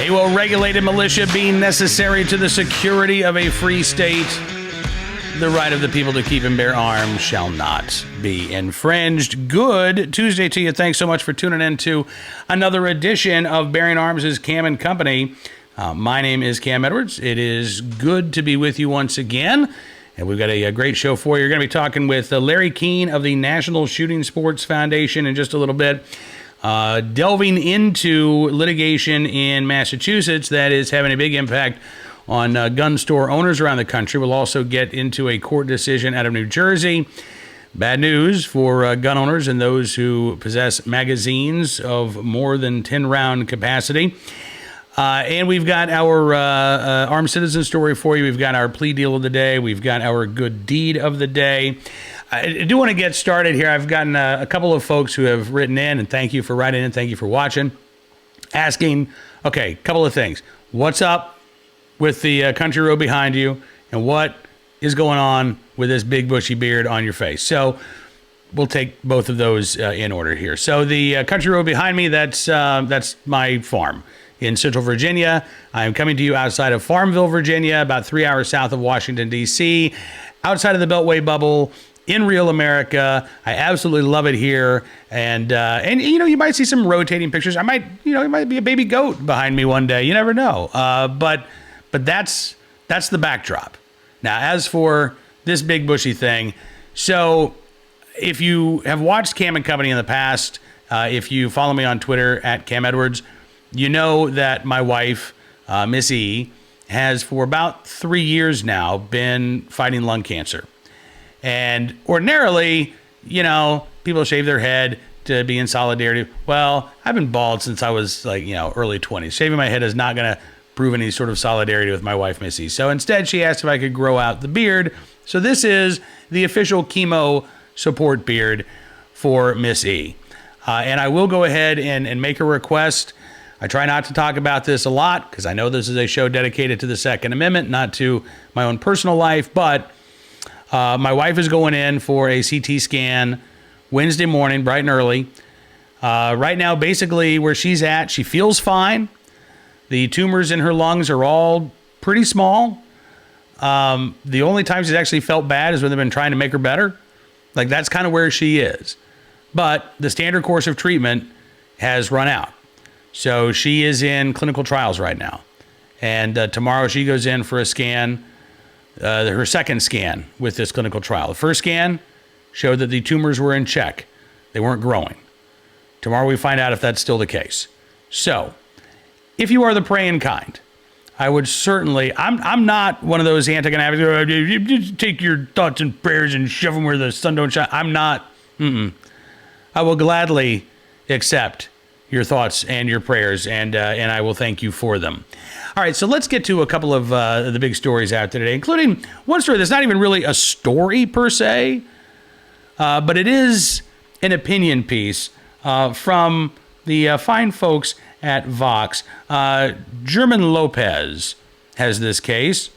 A well-regulated militia being necessary to the security of a free state. The right of the people to keep and bear arms shall not be infringed. Good Tuesday to you. Thanks so much for tuning in to another edition of Bearing Arms' Cam and Company. My name is Cam Edwards. It is good to be with you once again. And we've got a great show for you. You're going to be talking with Larry Keane of the National Shooting Sports Foundation in just a little bit. Delving into litigation in Massachusetts that is having a big impact on gun store owners around the country. We'll also get into a court decision out of New Jersey. Bad news for gun owners and those who possess magazines of more than 10-round capacity. And we've got our armed citizen story for you. We've got our plea deal of the day. We've got our good deed of the day. I do want to get started here. I've gotten a couple of folks who have written in, and thank you for writing in. Thank you for watching. Asking, okay, a couple of things. What's up with the country road behind you, and what is going on with this big bushy beard on your face? So we'll take both of those in order here. So the country road behind me, that's my farm in Central Virginia. I'm coming to you outside of Farmville, Virginia, about 3 hours south of Washington, D.C., outside of the Beltway bubble, in real America. I absolutely love it here. And you know, you might see some rotating pictures. It might be a baby goat behind me one day. You never know. But that's the backdrop. Now, as for this big bushy thing, so if you have watched Cam and Company in the past, if you follow me on Twitter at Cam Edwards, you know that my wife, Miss E, has for about 3 years now been fighting lung cancer. And ordinarily, you know, people shave their head to be in solidarity. Well, I've been bald since I was early 20s. Shaving my head is not going to prove any sort of solidarity with my wife, Missy. So instead, she asked if I could grow out the beard. So this is the official chemo support beard for Miss E. And I will go ahead and make a request. I try not to talk about this a lot because I know this is a show dedicated to the Second Amendment, not to my own personal life, but my wife is going in for a CT scan Wednesday morning, bright and early. Right now, basically where she's at, she feels fine. The tumors in her lungs are all pretty small. The only time she's actually felt bad is when they've been trying to make her better. Like, that's kind of where she is. But the standard course of treatment has run out. So she is in clinical trials right now. And tomorrow she goes in for a scan. Her second scan with this clinical trial. The first scan showed that the tumors were in check. They weren't growing. Tomorrow we find out if that's still the case. So, if you are the praying kind, I would certainly, I'm not one of those anti-gun advocates, you just take your thoughts and prayers and shove them where the sun don't shine. I'm not, I will gladly accept your thoughts and your prayers, and I will thank you for them. All right, so let's get to a couple of the big stories out there today, including one story that's not even really a story per se, but it is an opinion piece from the fine folks at Vox. German Lopez has this case.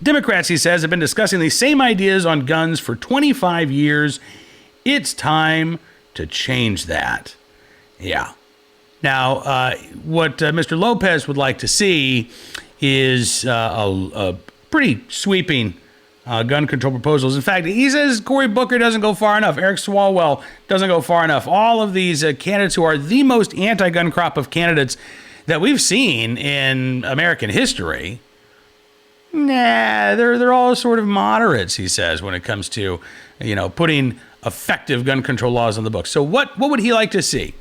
Democrats, he says, have been discussing the same ideas on guns for 25 years. It's time to change that. Yeah. Now, what Mr. Lopez would like to see is a pretty sweeping gun control proposals. In fact, he says Cory Booker doesn't go far enough. Eric Swalwell doesn't go far enough. All of these candidates who are the most anti-gun crop of candidates that we've seen in American history, they're all sort of moderates, he says, when it comes to, putting effective gun control laws on the books. So what would he like to see?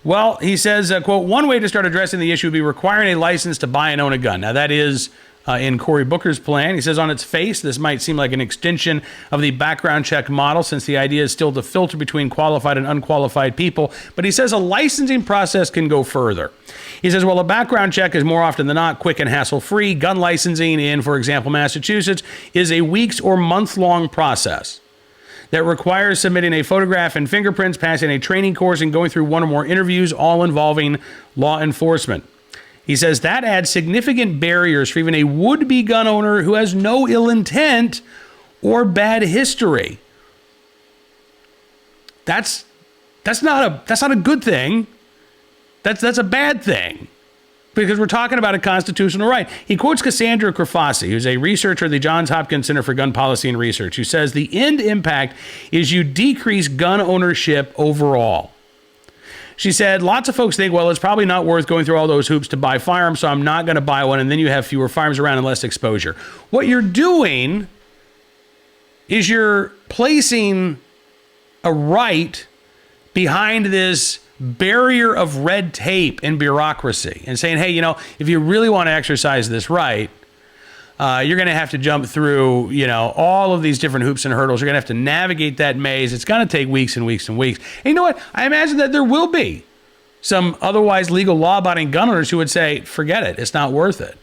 Well, he says, quote, one way to start addressing the issue would be requiring a license to buy and own a gun. Now, that is in Cory Booker's plan. He says on its face, this might seem like an extension of the background check model, since the idea is still to filter between qualified and unqualified people. But he says a licensing process can go further. He says, well, a background check is more often than not quick and hassle-free. Gun licensing in, for example, Massachusetts, is a weeks or month-long process that requires submitting a photograph and fingerprints, passing a training course, and going through one or more interviews, all involving law enforcement. He says that adds significant barriers for even a would-be gun owner who has no ill intent or bad history. That's not a good thing. That's a bad thing, because we're talking about a constitutional right. He quotes Cassandra Crafasi, who's a researcher at the Johns Hopkins Center for Gun Policy and Research, who says the end impact is you decrease gun ownership overall. She said, lots of folks think, well, it's probably not worth going through all those hoops to buy firearms, so I'm not going to buy one, and then you have fewer firearms around and less exposure. What you're doing is you're placing a right behind this barrier of red tape and bureaucracy and saying, hey, if you really want to exercise this right, you're going to have to jump through, all of these different hoops and hurdles. You're going to have to navigate that maze. It's going to take weeks and weeks and weeks. And you know what? I imagine that there will be some otherwise legal law-abiding gun owners who would say, forget it. It's not worth it.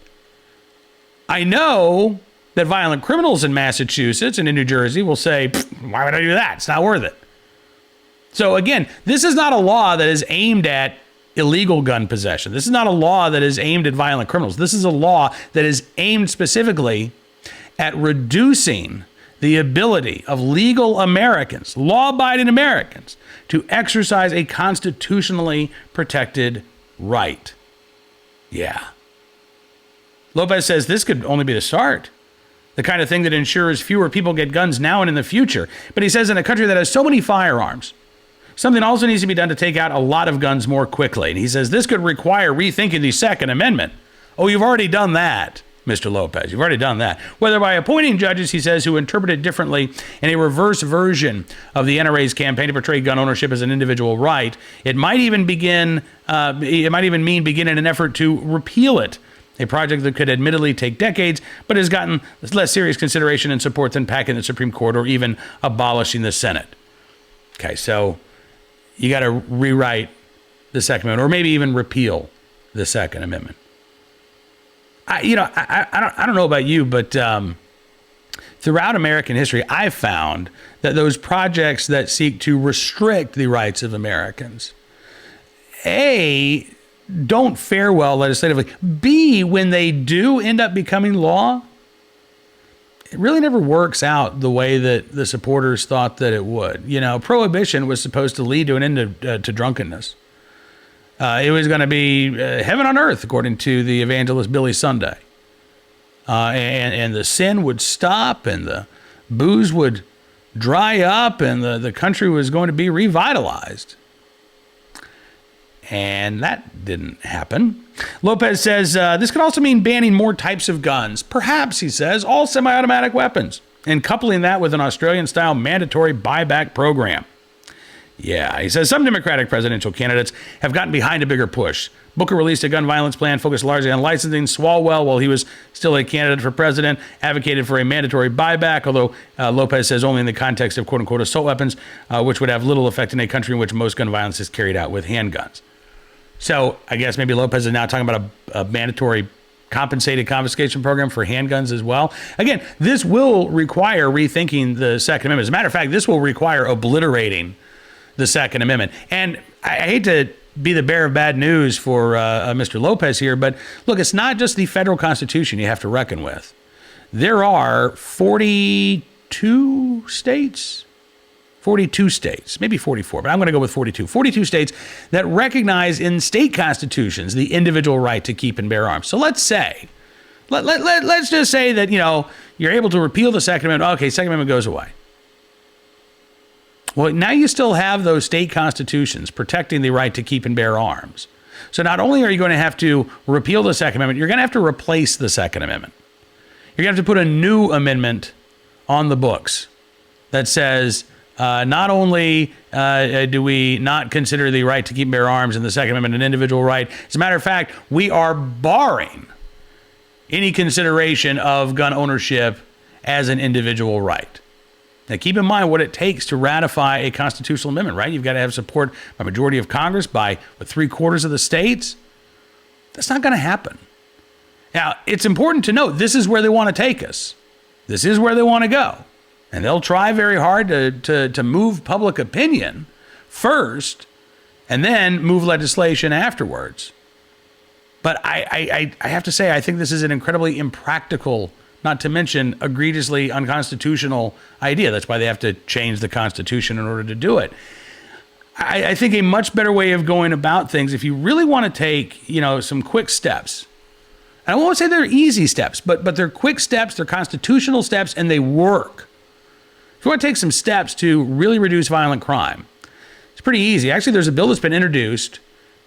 I know that violent criminals in Massachusetts and in New Jersey will say, why would I do that? It's not worth it. So again, this is not a law that is aimed at illegal gun possession. This is not a law that is aimed at violent criminals. This is a law that is aimed specifically at reducing the ability of legal Americans, law-abiding Americans, to exercise a constitutionally protected right. Yeah. Lopez says this could only be the start. The kind of thing that ensures fewer people get guns now and in the future. But he says in a country that has so many firearms, something also needs to be done to take out a lot of guns more quickly. And he says this could require rethinking the Second Amendment. Oh, you've already done that, Mr. Lopez. You've already done that. Whether by appointing judges, he says, who interpret it differently in a reverse version of the NRA's campaign to portray gun ownership as an individual right, it might even mean beginning an effort to repeal it. A project that could admittedly take decades, but has gotten less serious consideration and support than packing the Supreme Court or even abolishing the Senate. Okay, so you got to rewrite the Second Amendment, or maybe even repeal the Second Amendment. I don't know about you, but throughout American history, I've found that those projects that seek to restrict the rights of Americans, A, don't fare well legislatively. B, when they do end up becoming law, it really never works out the way that the supporters thought that it would. Prohibition was supposed to lead to an end to drunkenness. It was going to be heaven on earth, according to the evangelist Billy Sunday. And the sin would stop, and the booze would dry up, and the country was going to be revitalized. And that didn't happen. Lopez says this could also mean banning more types of guns. Perhaps, he says, all semi-automatic weapons, and coupling that with an Australian-style mandatory buyback program. Yeah, he says some Democratic presidential candidates have gotten behind a bigger push. Booker released a gun violence plan focused largely on licensing. Swalwell, while he was still a candidate for president, advocated for a mandatory buyback, although Lopez says only in the context of quote-unquote assault weapons, which would have little effect in a country in which most gun violence is carried out with handguns. So I guess maybe Lopez is now talking about a mandatory compensated confiscation program for handguns as well. Again, this will require rethinking the Second Amendment. As a matter of fact, this will require obliterating the Second Amendment. And I hate to be the bearer of bad news for Mr. Lopez here, but look, it's not just the federal Constitution you have to reckon with. There are 42 states, maybe 44, but I'm going to go with 42. 42 states that recognize in state constitutions the individual right to keep and bear arms. So let's say, let's just say that, you're able to repeal the Second Amendment. Okay, Second Amendment goes away. Well, now you still have those state constitutions protecting the right to keep and bear arms. So not only are you going to have to repeal the Second Amendment, you're going to have to replace the Second Amendment. You're going to have to put a new amendment on the books that says not only do we not consider the right to keep and bear arms in the Second Amendment an individual right, as a matter of fact, we are barring any consideration of gun ownership as an individual right. Now, keep in mind what it takes to ratify a constitutional amendment, right? You've got to have support by a majority of Congress, by 3/4 of the states. That's not going to happen. Now, it's important to note this is where they want to take us. This is where they want to go. And they'll try very hard to move public opinion first and then move legislation afterwards. But I have to say, I think this is an incredibly impractical, not to mention egregiously unconstitutional idea. That's why they have to change the Constitution in order to do it. I think a much better way of going about things, if you really want to take, some quick steps. And I won't say they're easy steps, but they're quick steps, they're constitutional steps, and they work. If you want to take some steps to really reduce violent crime, it's pretty easy. Actually, there's a bill that's been introduced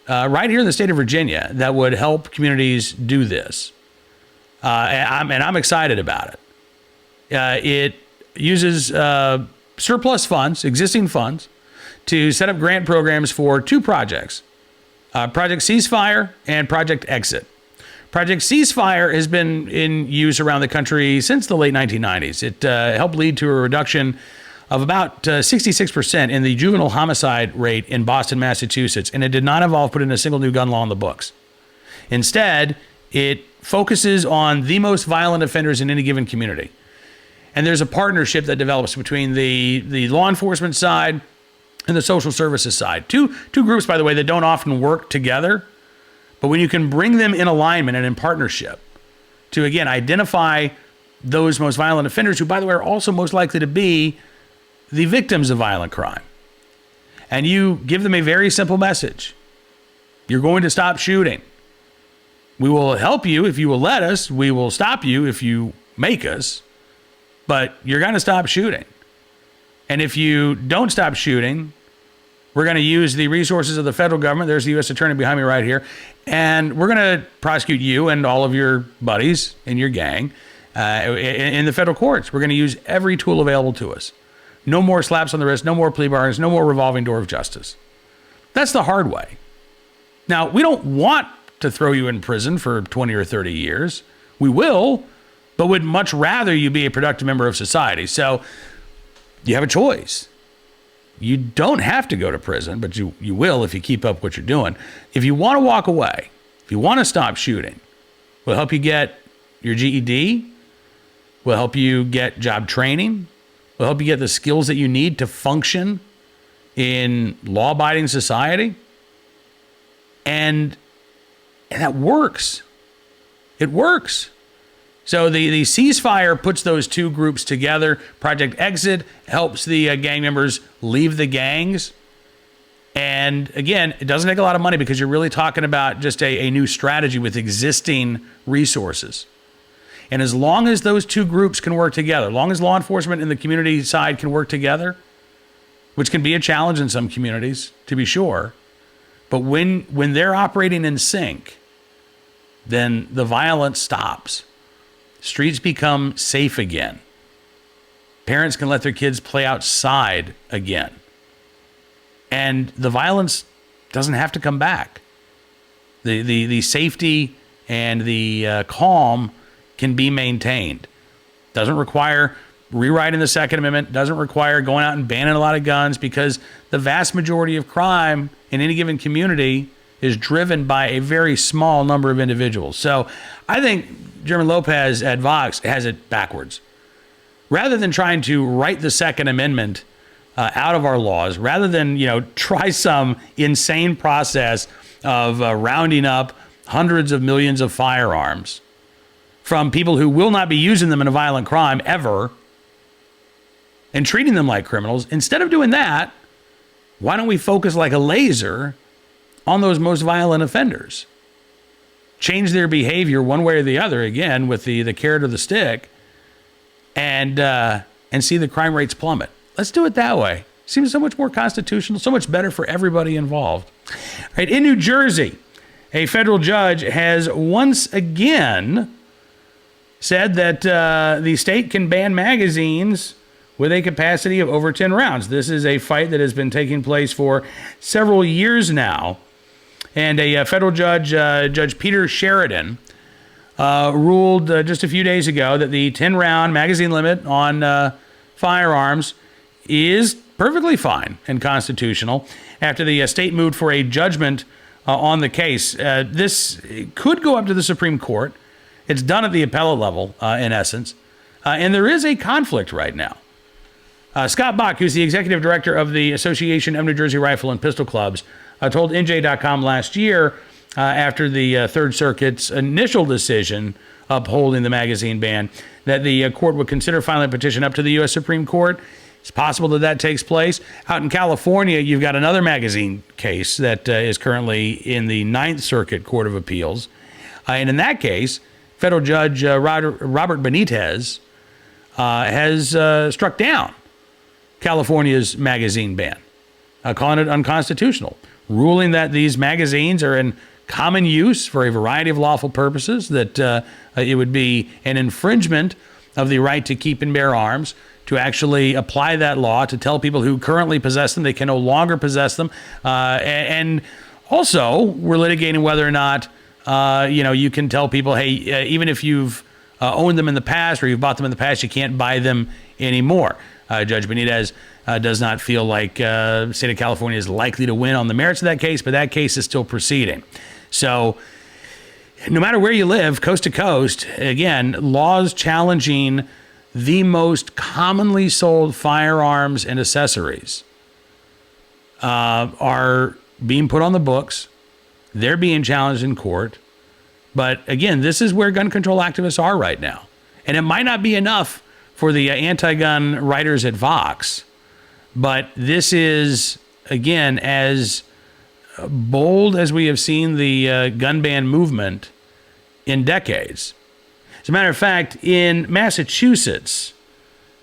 right here in the state of Virginia that would help communities do this. And I'm excited about it. It uses surplus funds, existing funds, to set up grant programs for two projects, Project Ceasefire and Project Exit. Project Ceasefire has been in use around the country since the late 1990s. It helped lead to a reduction of about 66% in the juvenile homicide rate in Boston, Massachusetts, and it did not involve putting a single new gun law in the books. Instead, it focuses on the most violent offenders in any given community. And there's a partnership that develops between the law enforcement side and the social services side. Two groups, by the way, that don't often work together, but when you can bring them in alignment and in partnership to, again, identify those most violent offenders, who, by the way, are also most likely to be the victims of violent crime, and you give them a very simple message. You're going to stop shooting. We will help you if you will let us. We will stop you if you make us, but you're going to stop shooting. And if you don't stop shooting, we're going to use the resources of the federal government. There's the U.S. attorney behind me right here. And we're going to prosecute you and all of your buddies in your gang in the federal courts. We're going to use every tool available to us. No more slaps on the wrist, no more plea bargains, no more revolving door of justice. That's the hard way. Now, we don't want to throw you in prison for 20 or 30 years. We will, but would much rather you be a productive member of society. So you have a choice. You don't have to go to prison, but you will if you keep up what you're doing. If you want to walk away, if you want to stop shooting, we'll help you get your GED. We'll help you get job training. We'll help you get the skills that you need to function in law-abiding society. And that works. It works. So the ceasefire puts those two groups together. Project Exit helps the gang members leave the gangs. And again, it doesn't take a lot of money because you're really talking about just a new strategy with existing resources. And as long as those two groups can work together, as long as law enforcement and the community side can work together, which can be a challenge in some communities, to be sure, but when they're operating in sync, then the violence stops. Streets become safe again. Parents can let their kids play outside again. And the violence doesn't have to come back. The safety and the calm can be maintained. Doesn't require rewriting the Second Amendment, doesn't require going out and banning a lot of guns, because the vast majority of crime in any given community is driven by a very small number of individuals. So I think German Lopez at Vox has it backwards. Rather than trying to write the Second Amendment out of our laws, rather than try some insane process of rounding up hundreds of millions of firearms from people who will not be using them in a violent crime ever, and treating them like criminals, instead of doing that, why don't we focus like a laser on those most violent offenders? Change their behavior one way or the other, again, with the carrot or the stick, and see the crime rates plummet. Let's do it that way. Seems so much more constitutional, so much better for everybody involved. All right, in New Jersey, a federal judge has once again said that the state can ban magazines with a capacity of over 10 rounds. This is a fight that has been taking place for several years now. And a federal judge, Judge Peter Sheridan, ruled just a few days ago that the 10-round magazine limit on firearms is perfectly fine and constitutional after the state moved for a judgment on the case. This could go up to the Supreme Court. It's done at the appellate level, in essence. And there is a conflict right now. Scott Bach, who's the executive director of the Association of New Jersey Rifle and Pistol Clubs, told NJ.com last year, after the Third Circuit's initial decision upholding the magazine ban, that the court would consider filing a petition up to the U.S. Supreme Court. It's possible that that takes place. Out in California, you've got another magazine case that is currently in the Ninth Circuit Court of Appeals. And in that case, federal judge Robert Benitez has struck down California's magazine ban, calling it unconstitutional, ruling that these magazines are in common use for a variety of lawful purposes, that it would be an infringement of the right to keep and bear arms to actually apply that law to tell people who currently possess them they can no longer possess them. And also, we're litigating whether or not you can tell people, hey, even if you've owned them in the past or you've bought them in the past, you can't buy them anymore. Judge Benitez does not feel like the state of California is likely to win on the merits of that case, but that case is still proceeding. So no matter where you live, coast to coast, again, laws challenging the most commonly sold firearms and accessories are being put on the books. They're being challenged in court. But again, this is where gun control activists are right now. And it might not be enough for the anti-gun writers at Vox, but this is, again, as bold as we have seen the gun ban movement in decades. As a matter of fact, in Massachusetts,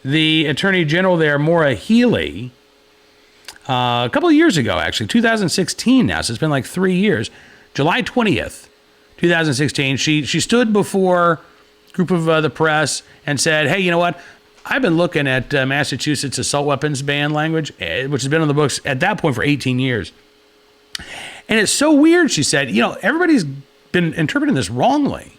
the Attorney General there, Maura Healey, a couple of years ago, actually, 2016 now, so it's been like 3 years, July 20th, 2016, she stood before a group of the press and said, hey, you know what? I've been looking at Massachusetts assault weapons ban language, which has been on the books at that point for 18 years. And it's so weird, she said, everybody's been interpreting this wrongly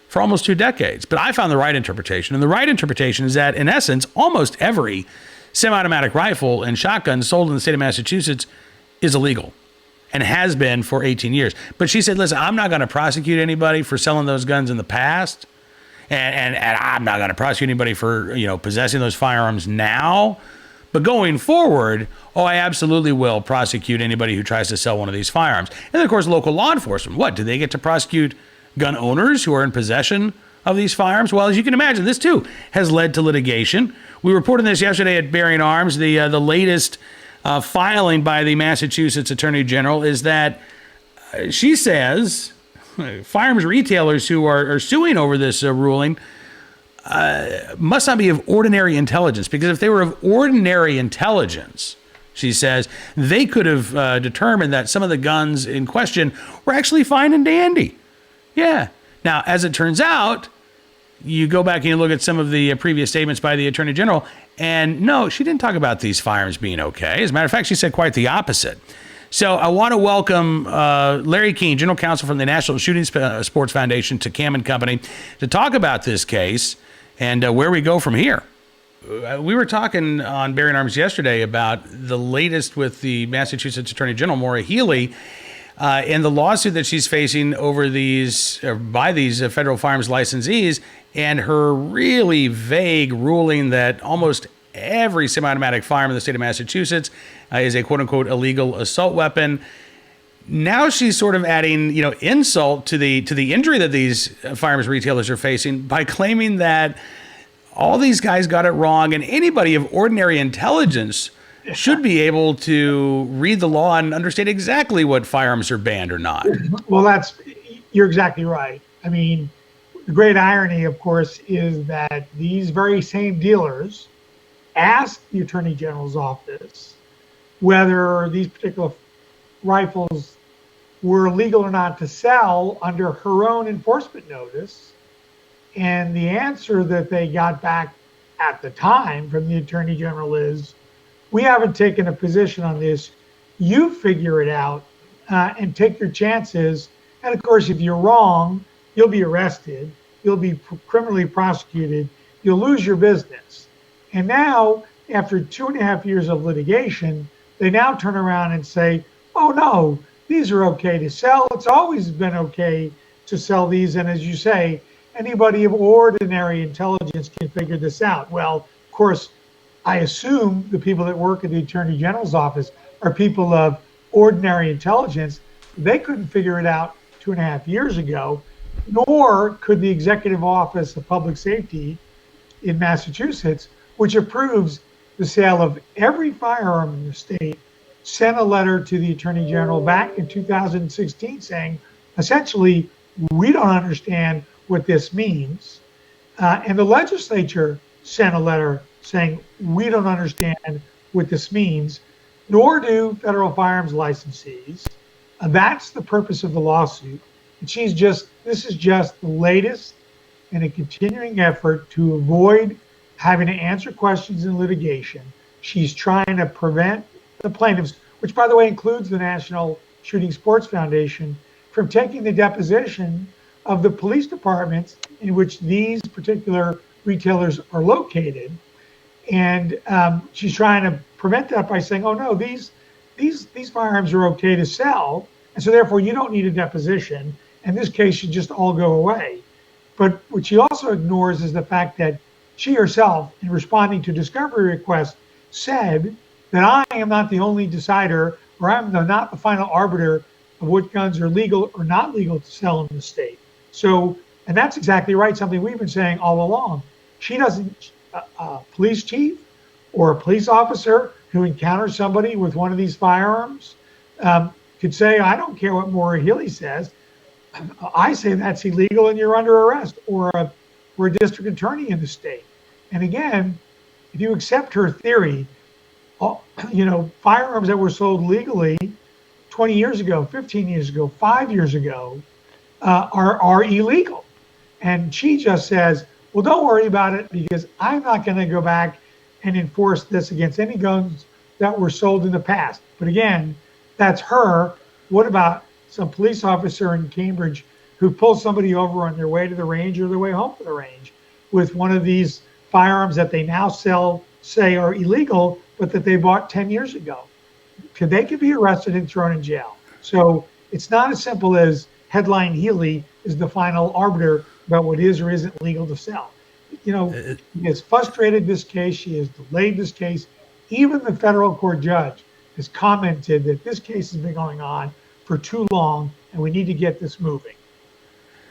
for almost 2 decades. But I found the right interpretation. And the right interpretation is that, in essence, almost every semi-automatic rifle and shotgun sold in the state of Massachusetts is illegal and has been for 18 years. But she said, listen, I'm not going to prosecute anybody for selling those guns in the past. And I'm not going to prosecute anybody for, possessing those firearms now. But going forward, I absolutely will prosecute anybody who tries to sell one of these firearms. And then, of course, local law enforcement. What? Do they get to prosecute gun owners who are in possession of these firearms? Well, as you can imagine, this too has led to litigation. We reported this yesterday at Bearing Arms. The latest filing by the Massachusetts Attorney General is that she says firearms retailers who are suing over this ruling must not be of ordinary intelligence, because if they were of ordinary intelligence, she says, they could have determined that some of the guns in question were actually fine and dandy. Yeah. Now, as it turns out, you go back and you look at some of the previous statements by the Attorney General, and no, she didn't talk about these firearms being okay. As a matter of fact, she said quite the opposite. So I want to welcome Larry Keane, General Counsel from the National Shooting Sports Foundation, to Cam & Company, to talk about this case and where we go from here. We were talking on Bearing Arms yesterday about the latest with the Massachusetts Attorney General, Maura Healey, and the lawsuit that she's facing over by these federal firearms licensees, and her really vague ruling that almost every semi-automatic firearm in the state of Massachusetts is a quote-unquote illegal assault weapon. Now she's sort of adding, insult to the injury that these firearms retailers are facing by claiming that all these guys got it wrong, and anybody of ordinary intelligence should be able to read the law and understand exactly what firearms are banned or not. Well, you're exactly right. I mean, the great irony, of course, is that these very same dealers asked the Attorney General's office whether these particular rifles were legal or not to sell under her own enforcement notice. And the answer that they got back at the time from the Attorney General is, we haven't taken a position on this. You figure it out and take your chances. And of course, if you're wrong, you'll be arrested. You'll be criminally prosecuted. You'll lose your business. And now, after 2.5 years of litigation, they now turn around and say, oh no, these are okay to sell. It's always been okay to sell these. And as you say, anybody of ordinary intelligence can figure this out. Well, of course, I assume the people that work at the Attorney General's office are people of ordinary intelligence. They couldn't figure it out 2.5 years ago, nor could the Executive Office of Public Safety in Massachusetts, which approves the sale of every firearm in the state, sent a letter to the Attorney General back in 2016 saying, essentially, we don't understand what this means. And the legislature sent a letter saying, we don't understand what this means, nor do federal firearms licensees. That's the purpose of the lawsuit. And this is just the latest in a continuing effort to avoid having to answer questions in litigation. She's trying to prevent the plaintiffs, which by the way includes the National Shooting Sports Foundation, from taking the deposition of the police departments in which these particular retailers are located. And she's trying to prevent that by saying, oh no, these firearms are okay to sell, and so therefore you don't need a deposition, and this case should just all go away. But what she also ignores is the fact that she herself, in responding to discovery requests, said that I am not the only decider, or I'm not the final arbiter of what guns are legal or not legal to sell in the state. So, and that's exactly right, something we've been saying all along. She doesn't, a police chief or a police officer who encounters somebody with one of these firearms could say, I don't care what Maura Healey says. I say that's illegal and you're under arrest, or a district attorney in the state. And again, if you accept her theory, firearms that were sold legally 20 years ago, 15 years ago, 5 years ago, are illegal. And she just says, well, don't worry about it because I'm not going to go back and enforce this against any guns that were sold in the past. But again, that's her. What about some police officer in Cambridge who pulls somebody over on their way to the range or their way home from the range with one of these firearms that they now say are illegal, but that they bought 10 years ago? They could be arrested and thrown in jail. So it's not as simple as headline Healey is the final arbiter about what is or isn't legal to sell. She has frustrated this case. She has delayed this case. Even the federal court judge has commented that this case has been going on for too long and we need to get this moving.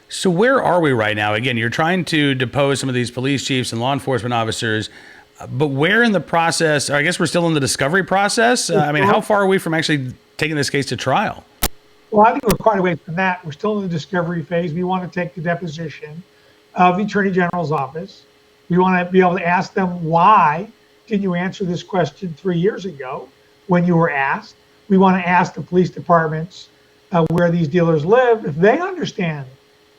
So where are we right now? Again, you're trying to depose some of these police chiefs and law enforcement officers, but where in the process, or I guess we're still in the discovery process? How far are we from actually taking this case to trial? Well, I think we're quite a ways from that. We're still in the discovery phase. We want to take the deposition of the Attorney General's office. We want to be able to ask them, why didn't you answer this question 3 years ago when you were asked? We want to ask the police departments where these dealers live, if they understand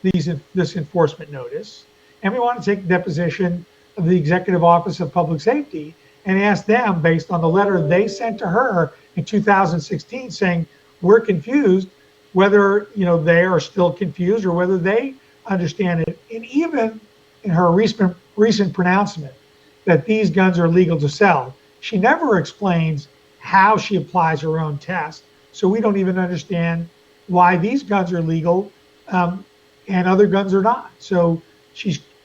this enforcement notice. And we want to take the deposition of the Executive Office of Public Safety and ask them, based on the letter they sent to her in 2016 saying, we're confused, whether they are still confused or whether they understand it. And even in her recent pronouncement that these guns are legal to sell, she never explains how she applies her own test. So we don't even understand why these guns are legal and other guns are not. So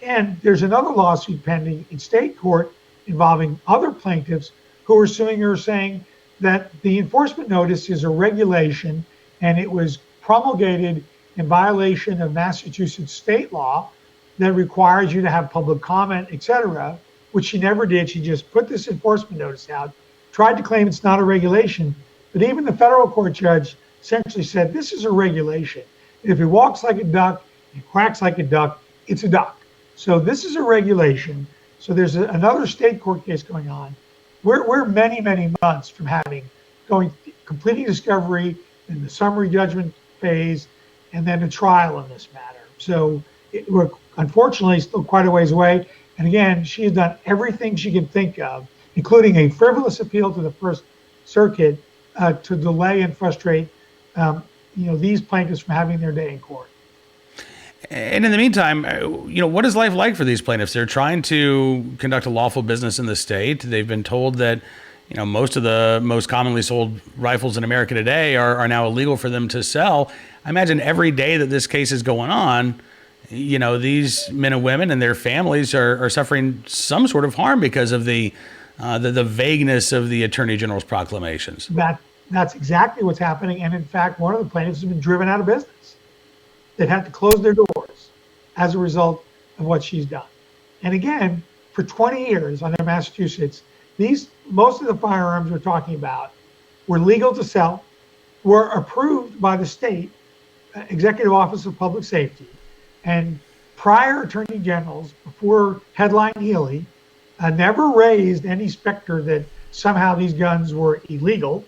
and there's another lawsuit pending in state court involving other plaintiffs who are suing her, saying that the enforcement notice is a regulation and it was promulgated in violation of Massachusetts state law that requires you to have public comment, etc., which she never did. She just put this enforcement notice out, tried to claim it's not a regulation, but even the federal court judge essentially said this is a regulation. If it walks like a duck, it quacks like a duck, it's a duck. So this is a regulation. So there's another state court case going on. We're many, many months from completing discovery in the summary judgment phase and then a trial in this matter. So we're unfortunately still quite a ways away. And again, she has done everything she can think of, including a frivolous appeal to the First Circuit to delay and frustrate these plaintiffs from having their day in court. And in the meantime, what is life like for these plaintiffs? They're trying to conduct a lawful business in the state. They've been told that, most of the most commonly sold rifles in America today are now illegal for them to sell. I imagine every day that this case is going on, these men and women and their families are suffering some sort of harm because of the vagueness of the Attorney General's proclamations. That's exactly what's happening. And in fact, one of the plaintiffs has been driven out of business. They've had to close their doors as a result of what she's done. And again, for 20 years under Massachusetts, most of the firearms we're talking about were legal to sell, were approved by the state Executive Office of Public Safety, and prior attorney generals before headline Healey never raised any specter that somehow these guns were illegal,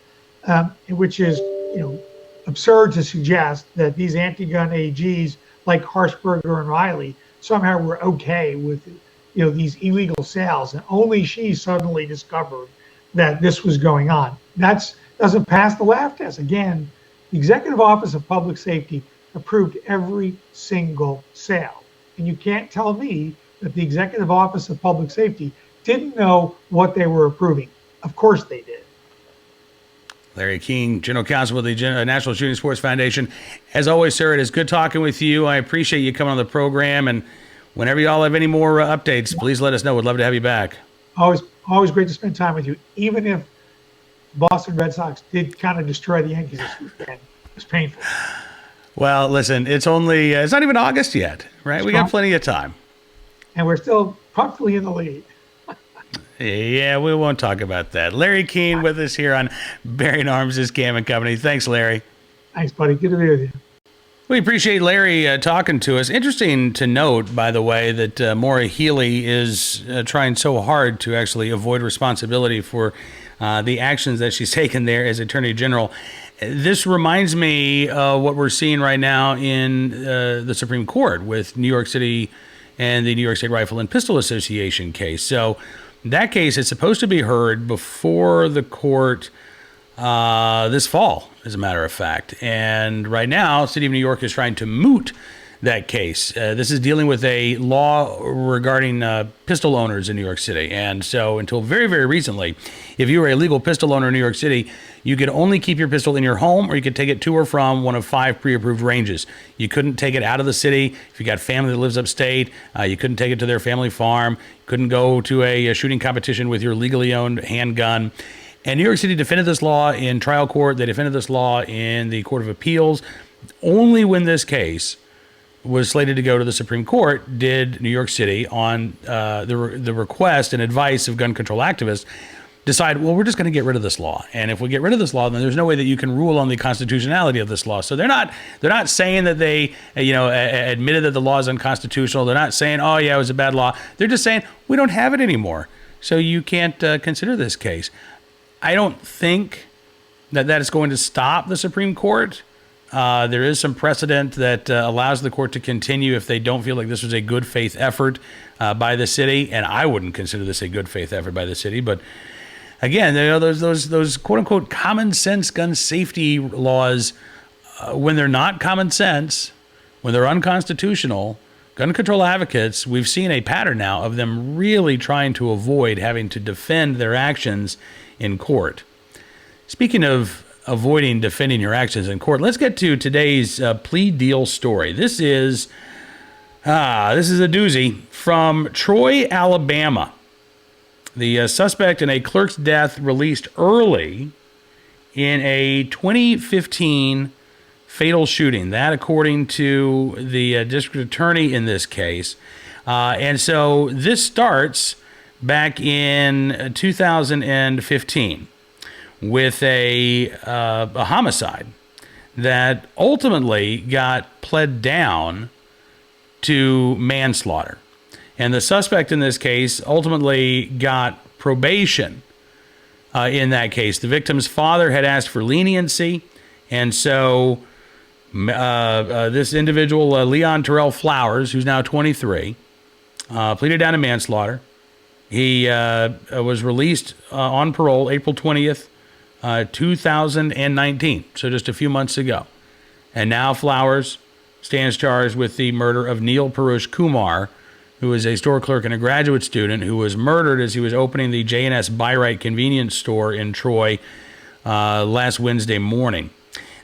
which is absurd to suggest that these anti-gun AGs like Harshberger and Riley somehow were okay with these illegal sales, and only she suddenly discovered that this was going on. That doesn't pass the laugh test. Again, the Executive Office of Public Safety approved every single sale. And you can't tell me that the Executive Office of Public Safety didn't know what they were approving. Of course they did. Larry Keane, General Counsel with the National Shooting Sports Foundation. As always, sir, it is good talking with you. I appreciate you coming on the program. And whenever you all have any more updates, please let us know. We'd love to have you back. Always great to spend time with you. Even if Boston Red Sox did kind of destroy the Yankees this weekend, it was painful. Well, listen, it's not even August yet, right? We got plenty of time. And we're still comfortably in the lead. Yeah, we won't talk about that. Larry Keane with us here on Bearing Arms' Cam and Company. Thanks, Larry. Thanks, buddy. Good to be with you. We appreciate Larry talking to us. Interesting to note, by the way, that Maura Healey is trying so hard to actually avoid responsibility for the actions that she's taken there as Attorney General. This reminds me of what we're seeing right now in the Supreme Court with New York City and the New York State Rifle and Pistol Association case. So that case is supposed to be heard before the court this fall, as a matter of fact. And right now, City of New York is trying to moot that case. This is dealing with a law regarding pistol owners in New York City. And so until very, very recently, if you were a legal pistol owner in New York City, you could only keep your pistol in your home, or you could take it to or from one of 5 pre-approved ranges. You couldn't take it out of the city. If you got family that lives upstate, you couldn't take it to their family farm. You couldn't go to a shooting competition with your legally owned handgun. And New York City defended this law in trial court. They defended this law in the Court of Appeals. Only when this case was slated to go to the Supreme Court did New York City, on the request and advice of gun control activists, decide, well, we're just going to get rid of this law. And if we get rid of this law, then there's no way that you can rule on the constitutionality of this law. So they're not saying that they admitted that the law is unconstitutional. They're not saying, oh yeah, it was a bad law. They're just saying we don't have it anymore, so you can't consider this case. I don't think that is going to stop the Supreme Court. There is some precedent that allows the court to continue if they don't feel like this was a good faith effort by the city, and I wouldn't consider this a good faith effort by the city. But again, those quote unquote common sense gun safety laws, when they're not common sense, when they're unconstitutional, gun control advocates, we've seen a pattern now of them really trying to avoid having to defend their actions in court. Speaking of avoiding defending your actions in court, let's get to today's plea deal story. This is a doozy from Troy, Alabama. The suspect in a clerk's death released early in a 2015 fatal shooting. That, according to the district attorney in this case. And so this starts back in 2015 with a homicide that ultimately got pled down to manslaughter. And the suspect in this case ultimately got probation in that case. The victim's father had asked for leniency, and so this individual, Leon Terrell Flowers, who's now 23, pleaded down to manslaughter. He was released on parole April 20th, 2019, so just a few months ago. And now Flowers stands charged with the murder of Neil Parush Kumar, who is a store clerk and a graduate student who was murdered as he was opening the J&S Buy-Right convenience store in Troy last Wednesday morning.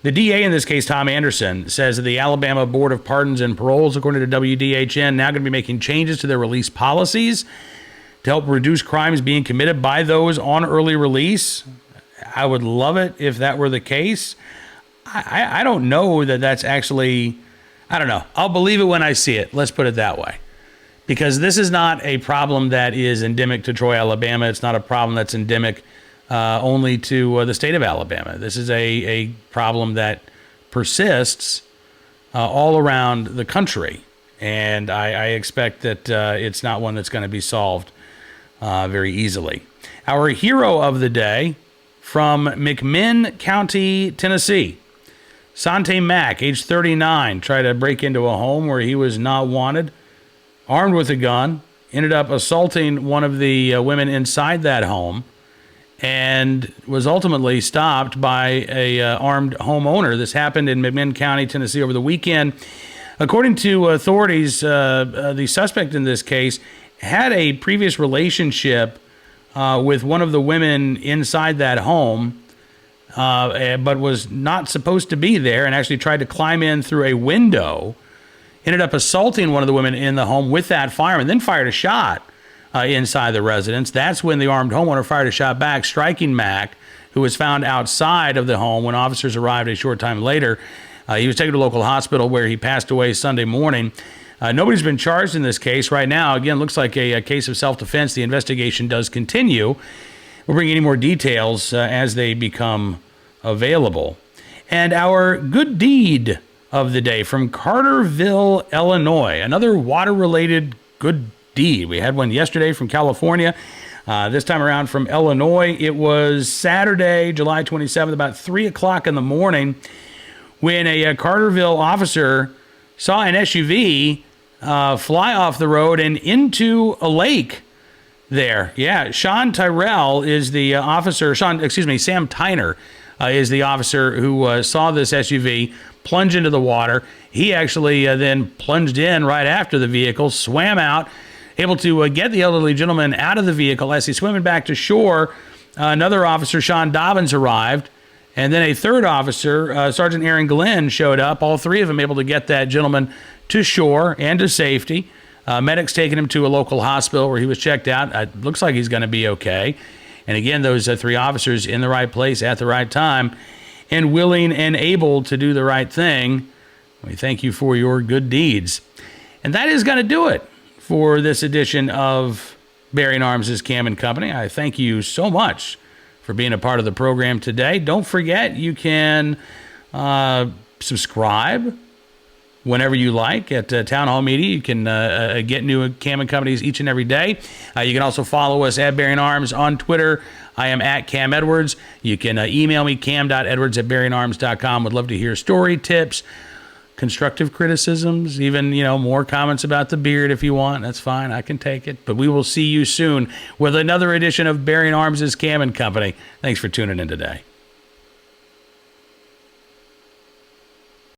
The DA in this case, Tom Anderson, says that the Alabama Board of Pardons and Paroles, according to WDHN, now going to be making changes to their release policies to help reduce crimes being committed by those on early release. I would love it if that were the case. I don't know that that's actually, I don't know. I'll believe it when I see it. Let's put it that way. because this is not a problem that is endemic to Troy, Alabama. It's not a problem that's endemic only to the state of Alabama. This is a problem that persists all around the country. And I expect that it's not one that's going to be solved very easily. Our hero of the day from McMinn County, Tennessee. Sante Mack, age 39, tried to break into a home where he was not wanted, armed with a gun, ended up assaulting one of the women inside that home, and was ultimately stopped by a armed homeowner. This happened in McMinn County, Tennessee over the weekend. According to authorities, the suspect in this case had a previous relationship with one of the women inside that home, but was not supposed to be there and actually tried to climb in through a window, ended up assaulting one of the women in the home with that firearm, and then fired a shot inside the residence. That's when the armed homeowner fired a shot back, striking Mack, who was found outside of the home when officers arrived a short time later. He was taken to a local hospital where he passed away Sunday morning. Nobody's been charged in this case. Right now, again, looks like a case of self-defense. The investigation does continue. We'll bring any more details as they become available. And our good deed of the day from Carterville, Illinois. Another water-related good deed. We had one yesterday from California. This time around from Illinois. It was Saturday, July 27th, about 3 o'clock in the morning, when a Carterville officer saw an SUV fly off the road and into a lake there. Yeah, Sam Tyner is the officer is the officer who saw this SUV plunge into the water. He actually then plunged in right after the vehicle, swam out, able to get the elderly gentleman out of the vehicle. As he's swimming back to shore, another officer, Sean Dobbins, arrived. And then a third officer, Sergeant Aaron Glenn, showed up. All three of them able to get that gentleman to shore and to safety. Medics taking him to a local hospital where he was checked out. It looks like he's going to be okay. And again, those three officers in the right place at the right time and willing and able to do the right thing. We thank you for your good deeds. And that is going to do it for this edition of Bearing Arms' Cam and Company. I thank you so much for being a part of the program today. Don't forget, you can subscribe whenever you like at Town Hall Media. You can get new Cam and Companies each and every day. You can also follow us at Bearing Arms on Twitter. I am at Cam Edwards. You can email me, cam.edwards@bearingarms.com. Would love to hear story tips, constructive criticisms, even, more comments about the beard if you want. That's fine. I can take it. But we will see you soon with another edition of Bearing Arms' Cam and Company. Thanks for tuning in today.